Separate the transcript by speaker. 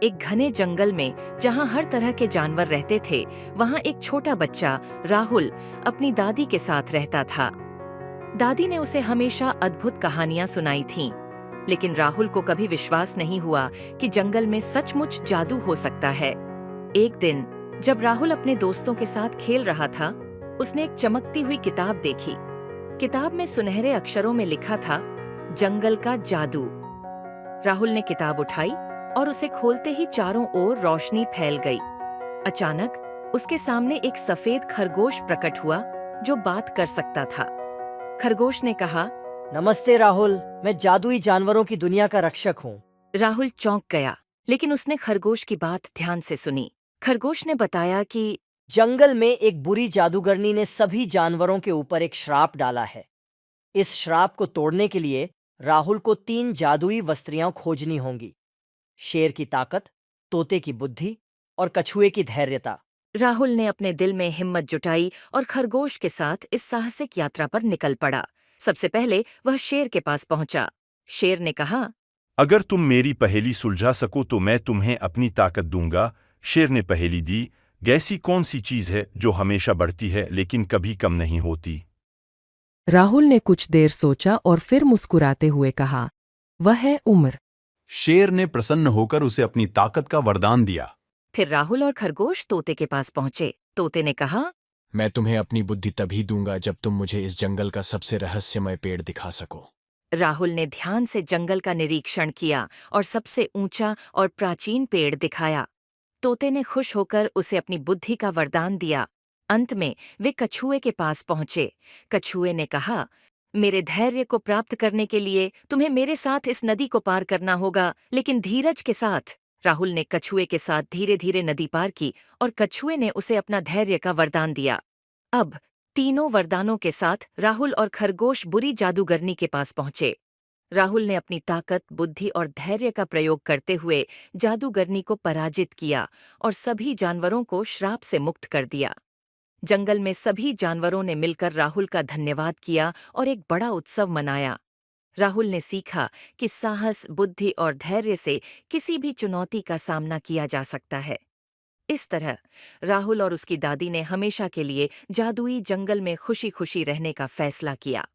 Speaker 1: एक घने जंगल में जहाँ हर तरह के जानवर रहते थे, वहाँ एक छोटा बच्चा राहुल अपनी दादी के साथ रहता था। दादी ने उसे हमेशा अद्भुत कहानियां सुनाई थीं, लेकिन राहुल को कभी विश्वास नहीं हुआ कि जंगल में सचमुच जादू हो सकता है। एक दिन जब राहुल अपने दोस्तों के साथ खेल रहा था, उसने एक चमकती हुई किताब देखी। किताब में सुनहरे अक्षरों में लिखा था, जंगल का जादू। राहुल ने किताब उठाई और उसे खोलते ही चारों ओर रोशनी फैल गई। अचानक उसके सामने एक सफेद खरगोश प्रकट हुआ जो बात कर सकता था। खरगोश ने कहा,
Speaker 2: नमस्ते राहुल, मैं जादुई जानवरों की दुनिया का रक्षक हूँ।
Speaker 1: राहुल चौंक गया, लेकिन उसने खरगोश की बात ध्यान से सुनी। खरगोश ने बताया कि
Speaker 2: जंगल में एक बुरी जादूगरनी ने सभी जानवरों के ऊपर एक श्राप डाला है। इस श्राप को तोड़ने के लिए राहुल को 3 जादुई वस्त्रियां खोजनी होंगी। शेर की ताकत, तोते की बुद्धि और कछुए की धैर्यता।
Speaker 1: राहुल ने अपने दिल में हिम्मत जुटाई और खरगोश के साथ इस साहसिक यात्रा पर निकल पड़ा। सबसे पहले वह शेर के पास पहुंचा। शेर ने कहा,
Speaker 3: अगर तुम मेरी पहेली सुलझा सको तो मैं तुम्हें अपनी ताकत दूंगा। शेर ने पहेली दी, ऐसी कौन सी चीज है जो हमेशा बढ़ती है लेकिन कभी कम नहीं होती?
Speaker 4: राहुल ने कुछ देर सोचा और फिर मुस्कुराते हुए कहा, वह है उम्र।
Speaker 5: शेर ने प्रसन्न होकर उसे अपनी ताकत का वरदान दिया।
Speaker 1: फिर राहुल और खरगोश तोते के पास पहुंचे। तोते ने कहा,
Speaker 6: मैं तुम्हें अपनी बुद्धि तभी दूंगा जब तुम मुझे इस जंगल का सबसे रहस्यमय पेड़ दिखा सको।
Speaker 1: राहुल ने ध्यान से जंगल का निरीक्षण किया और सबसे ऊंचा और प्राचीन पेड़ दिखाया। तोते ने खुश होकर उसे अपनी बुद्धि का वरदान दिया। अंत में वे कछुए के पास पहुंचे। कछुए ने कहा, मेरे धैर्य को प्राप्त करने के लिए तुम्हें मेरे साथ इस नदी को पार करना होगा, लेकिन धीरज के साथ। राहुल ने कछुए के साथ धीरे धीरे नदी पार की और कछुए ने उसे अपना धैर्य का वरदान दिया। अब तीनों वरदानों के साथ राहुल और खरगोश बुरी जादूगरनी के पास पहुंचे। राहुल ने अपनी ताकत, बुद्धि और धैर्य का प्रयोग करते हुए जादूगरनी को पराजित किया और सभी जानवरों को श्राप से मुक्त कर दिया। जंगल में सभी जानवरों ने मिलकर राहुल का धन्यवाद किया और एक बड़ा उत्सव मनाया। राहुल ने सीखा कि साहस, बुद्धि और धैर्य से किसी भी चुनौती का सामना किया जा सकता है। इस तरह राहुल और उसकी दादी ने हमेशा के लिए जादुई जंगल में खुशी खुशी रहने का फैसला किया।